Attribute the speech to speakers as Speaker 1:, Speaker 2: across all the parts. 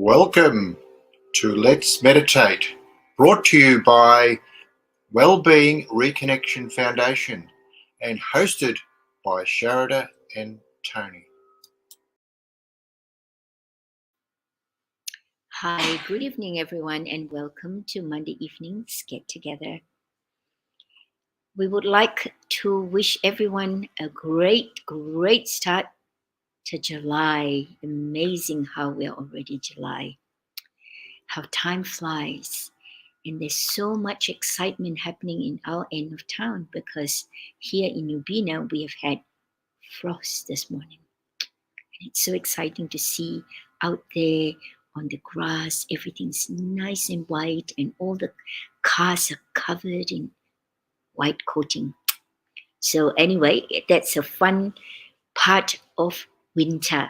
Speaker 1: Welcome to Let's Meditate, brought to you by Wellbeing Reconnection Foundation and hosted by Sharada and Tony.
Speaker 2: Hi, good evening everyone, and welcome to Monday evening's Get Together. We would like to wish everyone a great start to July. Amazing how we are already July. How time flies. And there's so much excitement happening in our end of town because here in Ubina we have had frost this morning. And it's so exciting to see out there on the grass, everything's nice and white, and all the cars are covered in white coating. So anyway, that's a fun part of winter.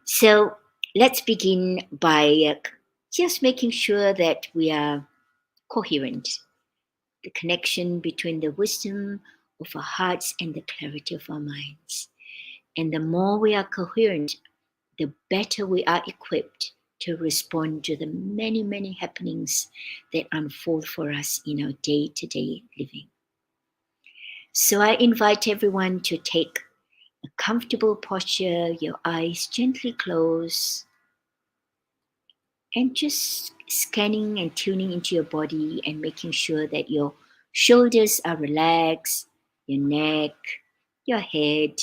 Speaker 2: So let's begin by just making sure that we are coherent. The connection between the wisdom of our hearts and the clarity of our minds. And the more we are coherent, the better we are equipped to respond to the many happenings that unfold for us in our day-to-day living. So I invite everyone to take a comfortable posture, your eyes gently closed, and just scanning and tuning into your body and making sure that your shoulders are relaxed, your neck, your head,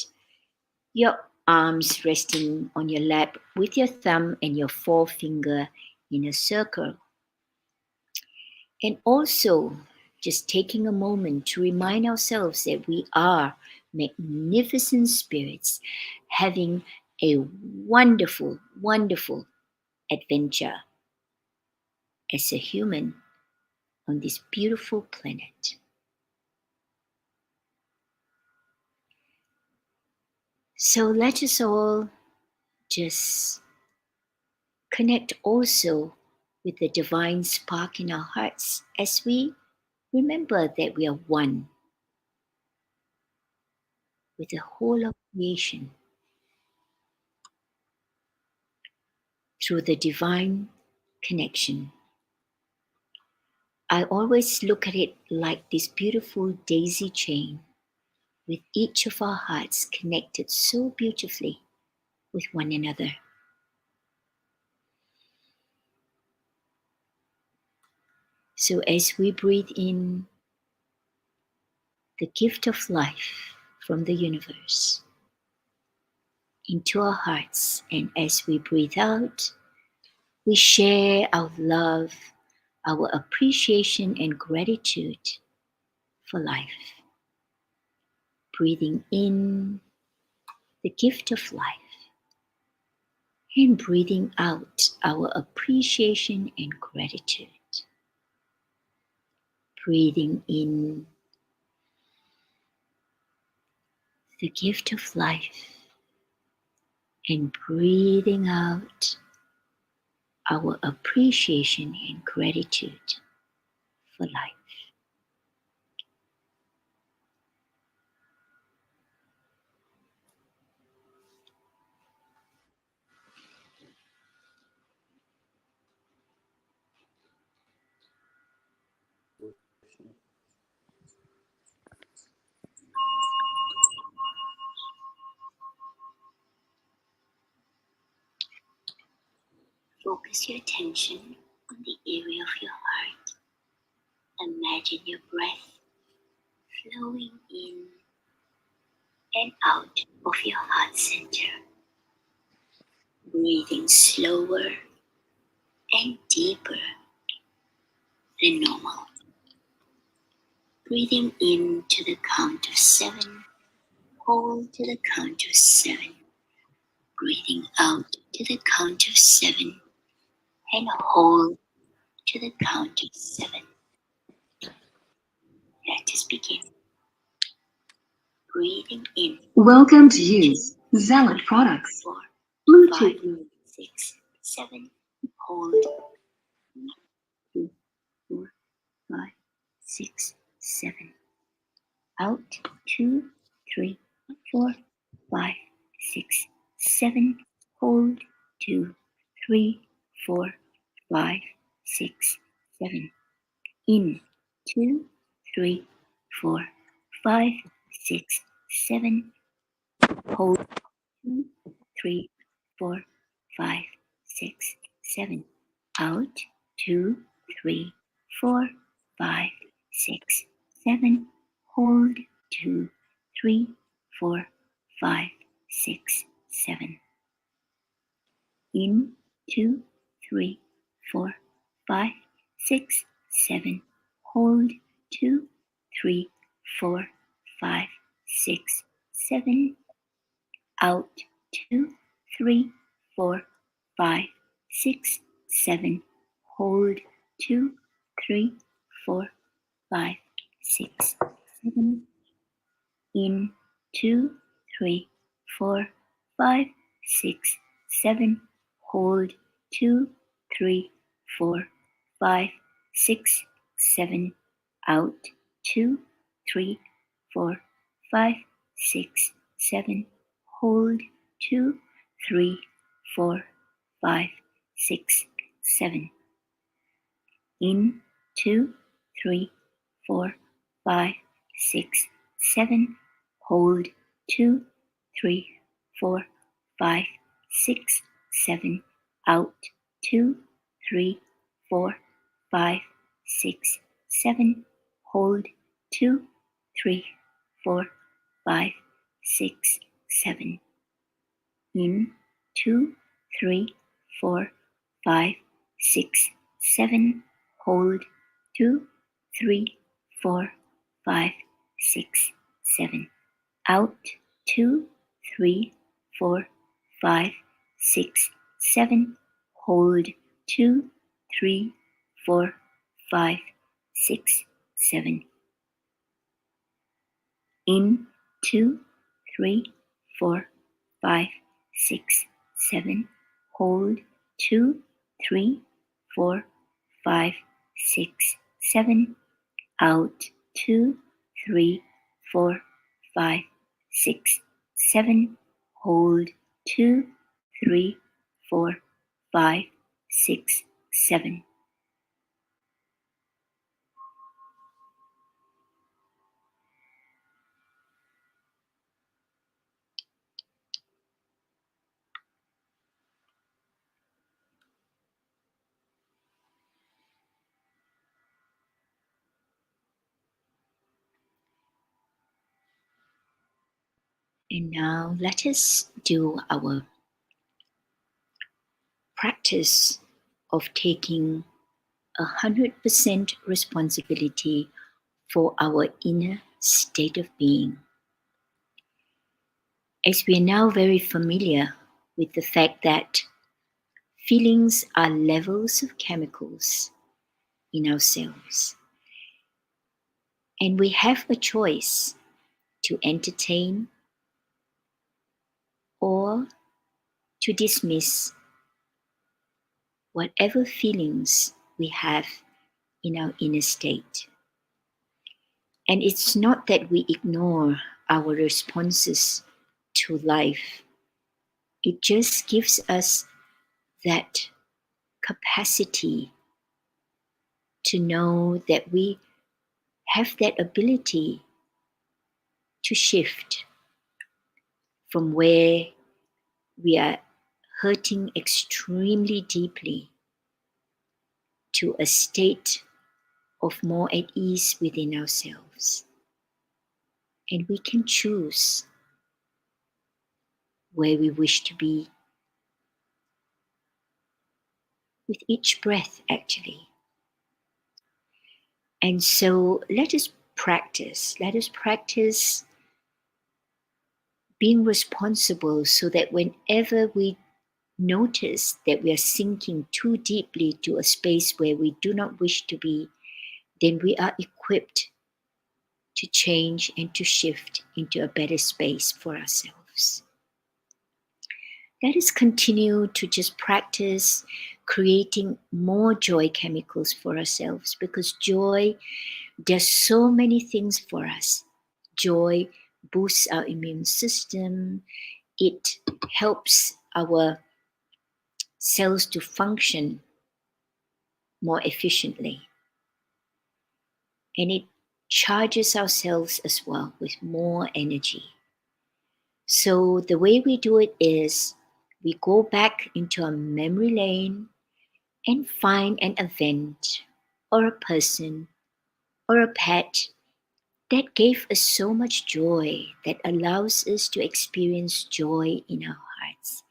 Speaker 2: your arms resting on your lap with your thumb and your forefinger in a circle. And also just taking a moment to remind ourselves that we are magnificent spirits having a wonderful adventure as a human on this beautiful planet. So let us all just connect also with the divine spark in our hearts as we remember that we are one with the whole of creation through the divine connection. I always look at it like this beautiful daisy chain with each of our hearts connected so beautifully with one another. So as we breathe in the gift of life from the universe into our hearts, and as we breathe out, we share our love, our appreciation and gratitude for life. Breathing in the gift of life and breathing out our appreciation and gratitude. Breathing in the gift of life and breathing out our appreciation and gratitude for life. Focus your attention on the area of your heart. Imagine your breath flowing in and out of your heart center. Breathing slower and deeper than normal. Breathing in to the count of 7. Hold to the count of 7. Breathing out to the count of 7. And hold to the count of 7. Let us begin. Breathing in.
Speaker 3: Welcome to use Zealot products.
Speaker 2: 4,
Speaker 3: Bluetooth
Speaker 2: 5, 6, 7. Hold. 2, 4, 5, 6, 7. Out. 2, 3, 4, 5, 6, 7. Hold. 2, 3, 4, 5, 6, 7. In 2, 3, 4, 5, 6, 7. Hold 2, 3, 4, 5, 6, 7. Out 2, 3, 4, 5, 6, 7. Hold 2, 3, 4, 5, 6, 7. In 2, 3, 4, 5, 6, 7. Hold 2, 3, 4, 5, 6, 7. Out 2, 3, 4, 5, 6, 7. Hold 2, 3, 4, 5, 6, 7. In 2, 3, 4, 5, 6, 7. Hold 2, 3, 4, 5, 6, 7. Out 2, 3, 4, 5, 6, 7. Hold 2, 3, 4, 5, 6, 7. In 2, 3, 4, 5, 6, 7. Hold 2, 3, 4, 5, 6, 7. Out 2, 3, 4, 5, 6, 7. Hold 2, 3, 4, 5, 6, 7. In 2, 3, 4, 5, 6, 7. Hold 2, 3, 4, 5, 6, 7. Out 2, 3, 4, 5, 6, 7. Hold 2, 3, 4, 5, 6, 7. In 2, 3, 4, 5, 6, 7. Hold 2, 3, 4, 5, 6, 7. Out 2, 3, 4, 5, 6, 7. Hold 2, 3, 4, 5, 6, 7. And now let us do our practice of taking 100% responsibility for our inner state of being. As we are now very familiar with the fact that feelings are levels of chemicals in our cells, and we have a choice to entertain or to dismiss whatever feelings we have in our inner state. And it's not that we ignore our responses to life. It just gives us that capacity to know that we have that ability to shift from where we are hurting extremely deeply to a state of more at ease within ourselves. And we can choose where we wish to be with each breath, actually. And so let us practice being responsible so that whenever we notice that we are sinking too deeply to a space where we do not wish to be, then we are equipped to change and to shift into a better space for ourselves. Let us continue to just practice creating more joy chemicals for ourselves, because joy does so many things for us. Joy boosts our immune system. It helps our cells to function more efficiently. And it charges our cells as well with more energy. So the way we do it is we go back into a memory lane and find an event or a person or a pet that gave us so much joy, that allows us to experience joy in our hearts.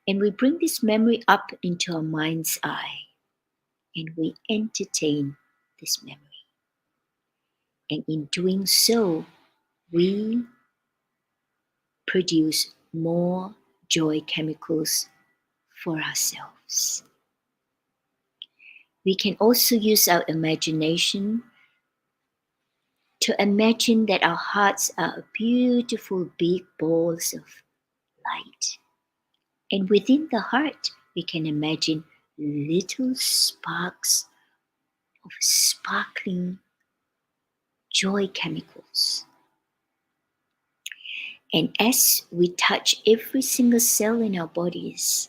Speaker 2: And we bring this memory up into our mind's eye and we entertain this memory. And in doing so, we produce more joy chemicals for ourselves. We can also use our imagination to imagine that our hearts are beautiful big balls of light. And within the heart, we can imagine little sparks of sparkling joy chemicals. And as we touch every single cell in our bodies,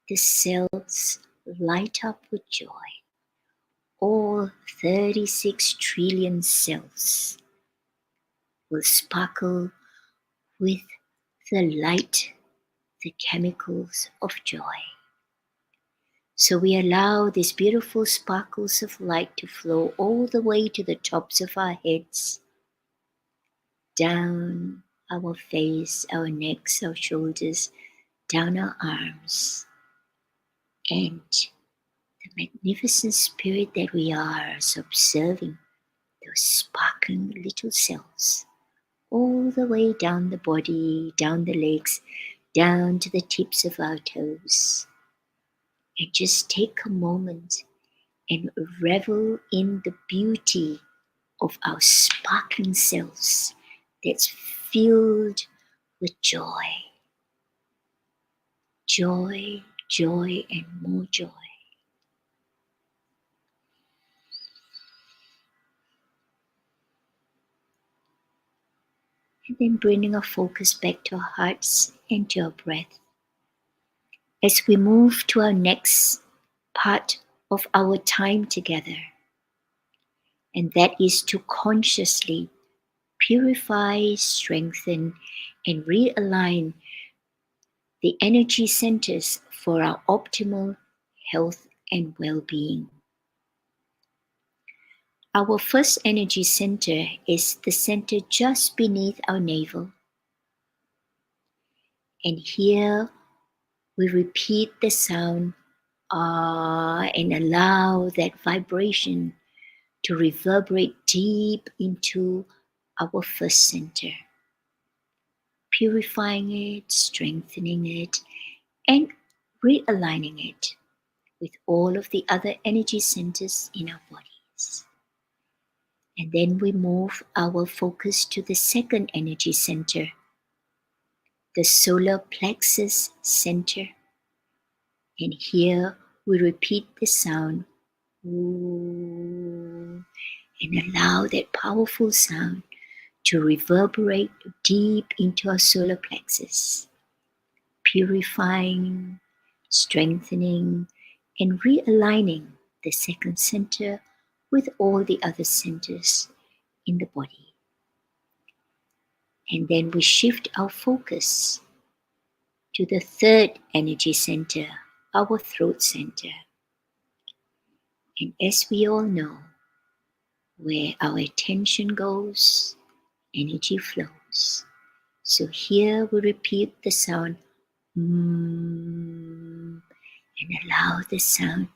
Speaker 2: the cells light up with joy. All 36 trillion cells will sparkle with the light, the chemicals of joy. So we allow these beautiful sparkles of light to flow all the way to the tops of our heads, down our face, our necks, our shoulders, down our arms. And the magnificent spirit that we are is observing those sparkling little cells all the way down the body, down the legs, down to the tips of our toes. And just take a moment and revel in the beauty of our sparkling cells that's filled with joy. Joy, joy, and more joy. And then bringing our focus back to our hearts and to our breath. As we move to our next part of our time together, and that is to consciously purify, strengthen, and realign the energy centers for our optimal health and well-being. Our first energy center is the center just beneath our navel. And here we repeat the sound ah and allow that vibration to reverberate deep into our first center, purifying it, strengthening it, and realigning it with all of the other energy centers in our bodies. And then we move our focus to the second energy center, the solar plexus center. And here we repeat the sound Ooh, and allow that powerful sound to reverberate deep into our solar plexus, purifying, strengthening, and realigning the second center with all the other centers in the body. And then we shift our focus to the third energy center, our throat center. And as we all know, where our attention goes, energy flows. So here we repeat the sound and allow the sound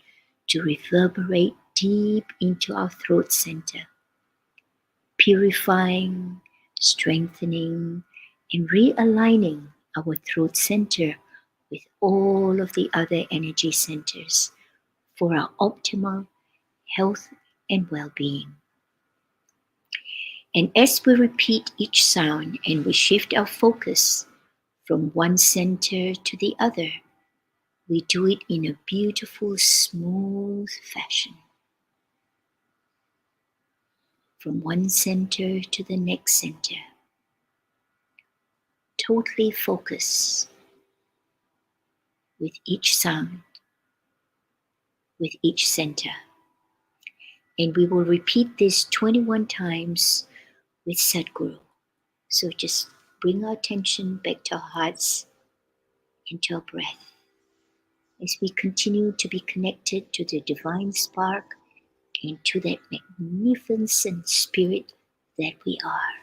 Speaker 2: to reverberate deep into our throat center, purifying, strengthening, and realigning our throat center with all of the other energy centers for our optimal health and well-being. And as we repeat each sound and we shift our focus from one center to the other, we do it in a beautiful, smooth fashion. From one center to the next center. Totally focus with each sound with each center. And we will repeat this 21 times with Sadhguru. So just bring our attention back to our hearts and to our breath as we continue to be connected to the divine spark and to that magnificent spirit that we are.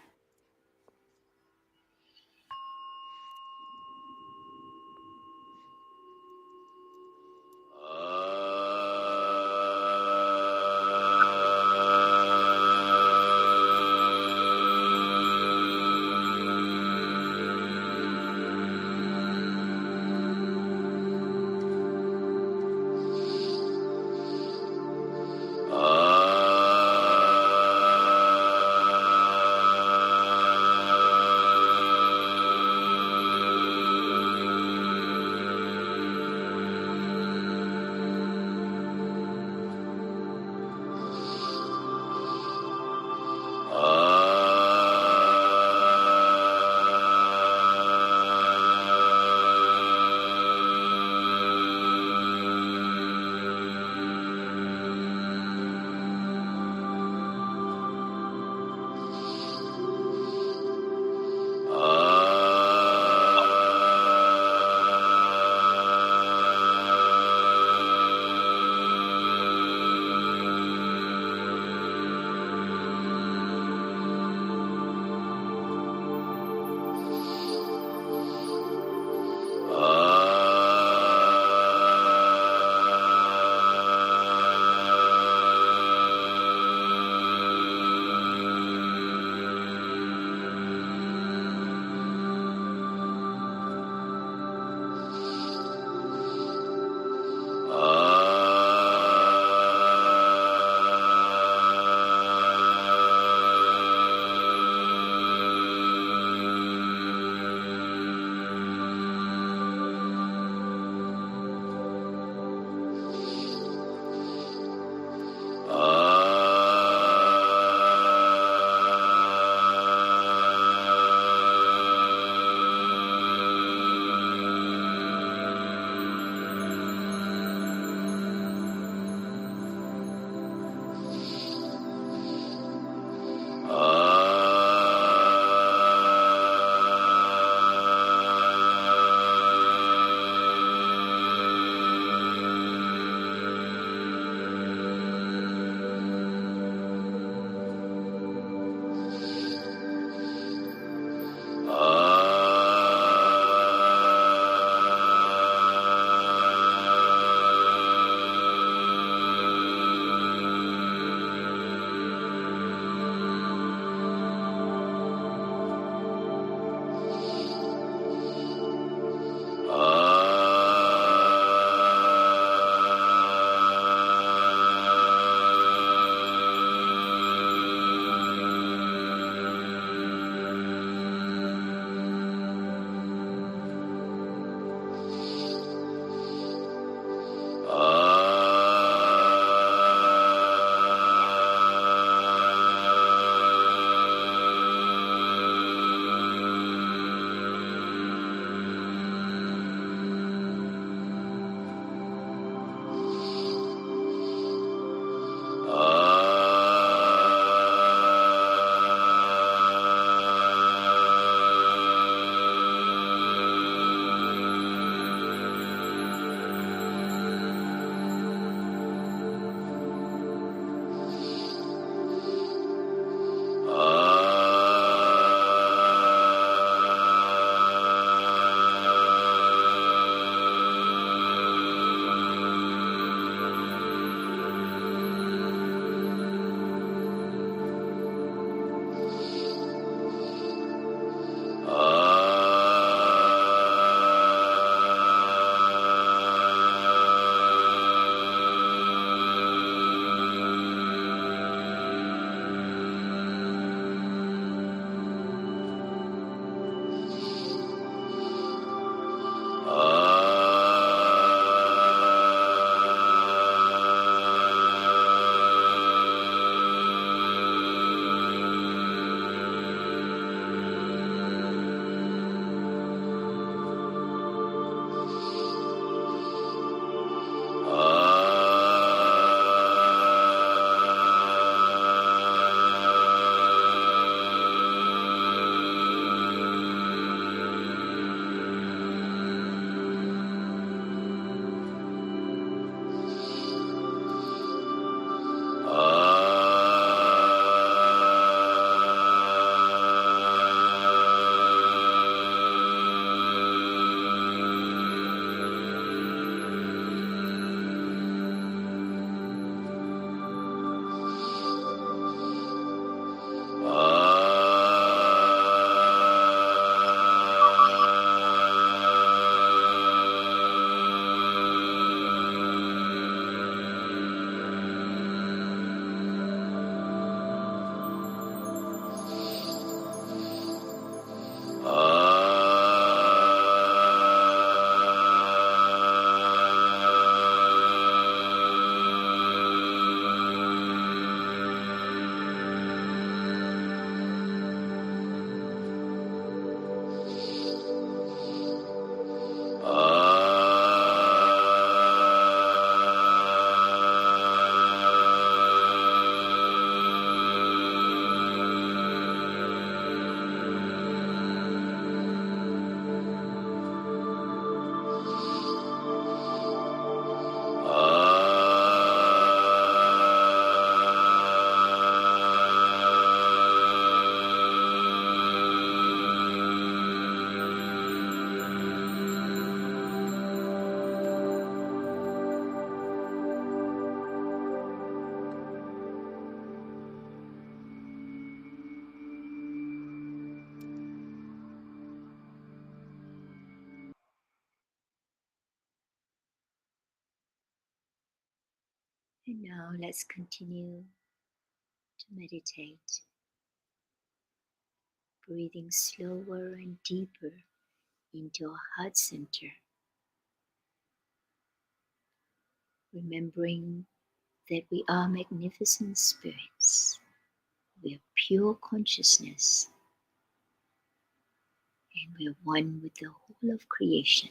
Speaker 2: And now let's continue to meditate, breathing slower and deeper into our heart center, remembering that we are magnificent spirits, we are pure consciousness, and we are one with the whole of creation.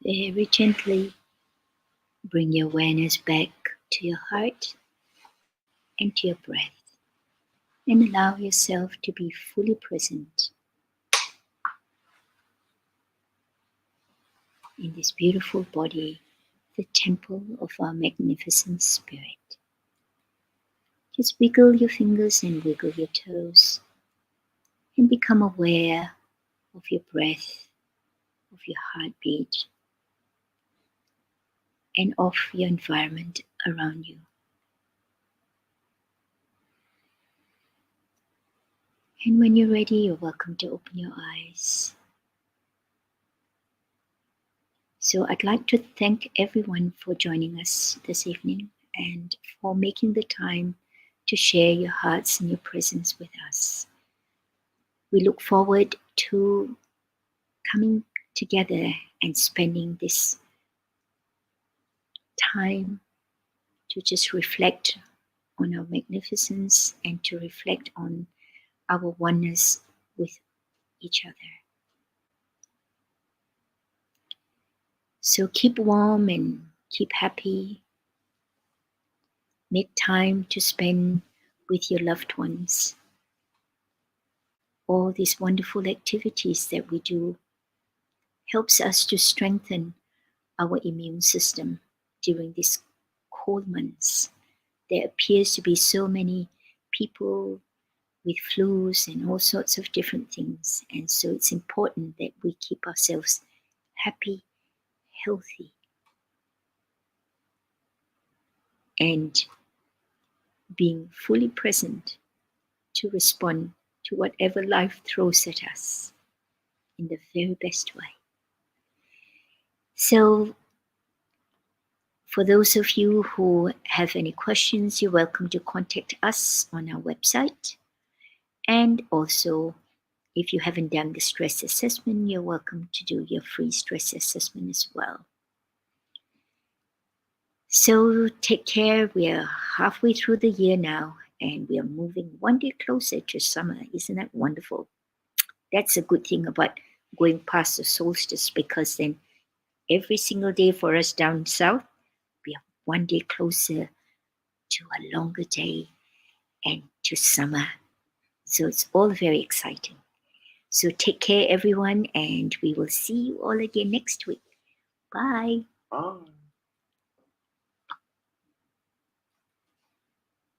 Speaker 2: Very gently bring your awareness back to your heart and to your breath, and allow yourself to be fully present in this beautiful body, the temple of our magnificent spirit. Just wiggle your fingers and wiggle your toes and become aware of your breath, of your heartbeat, and of your environment around you. And when you're ready, you're welcome to open your eyes. So I'd like to thank everyone for joining us this evening and for making the time to share your hearts and your presence with us. We look forward to coming together and spending this time to just reflect on our magnificence and to reflect on our oneness with each other. So keep warm and keep happy. Make time to spend with your loved ones. All these wonderful activities that we do helps us to strengthen our immune system during these cold months. There appears to be so many people with flus and all sorts of different things. And so it's important that we keep ourselves happy, healthy, and being fully present to respond to whatever life throws at us in the very best way. So, for those of you who have any questions, you're welcome to contact us on our website. And also, if you haven't done the stress assessment, you're welcome to do your free stress assessment as well. So take care. We are halfway through the year now, and we are moving one day closer to summer. Isn't that wonderful? That's a good thing about going past the solstice, because then every single day for us down south, we are one day closer to a longer day and to summer. So it's all very exciting. So take care, everyone, and we will see you all again next week. Bye.
Speaker 1: Bye.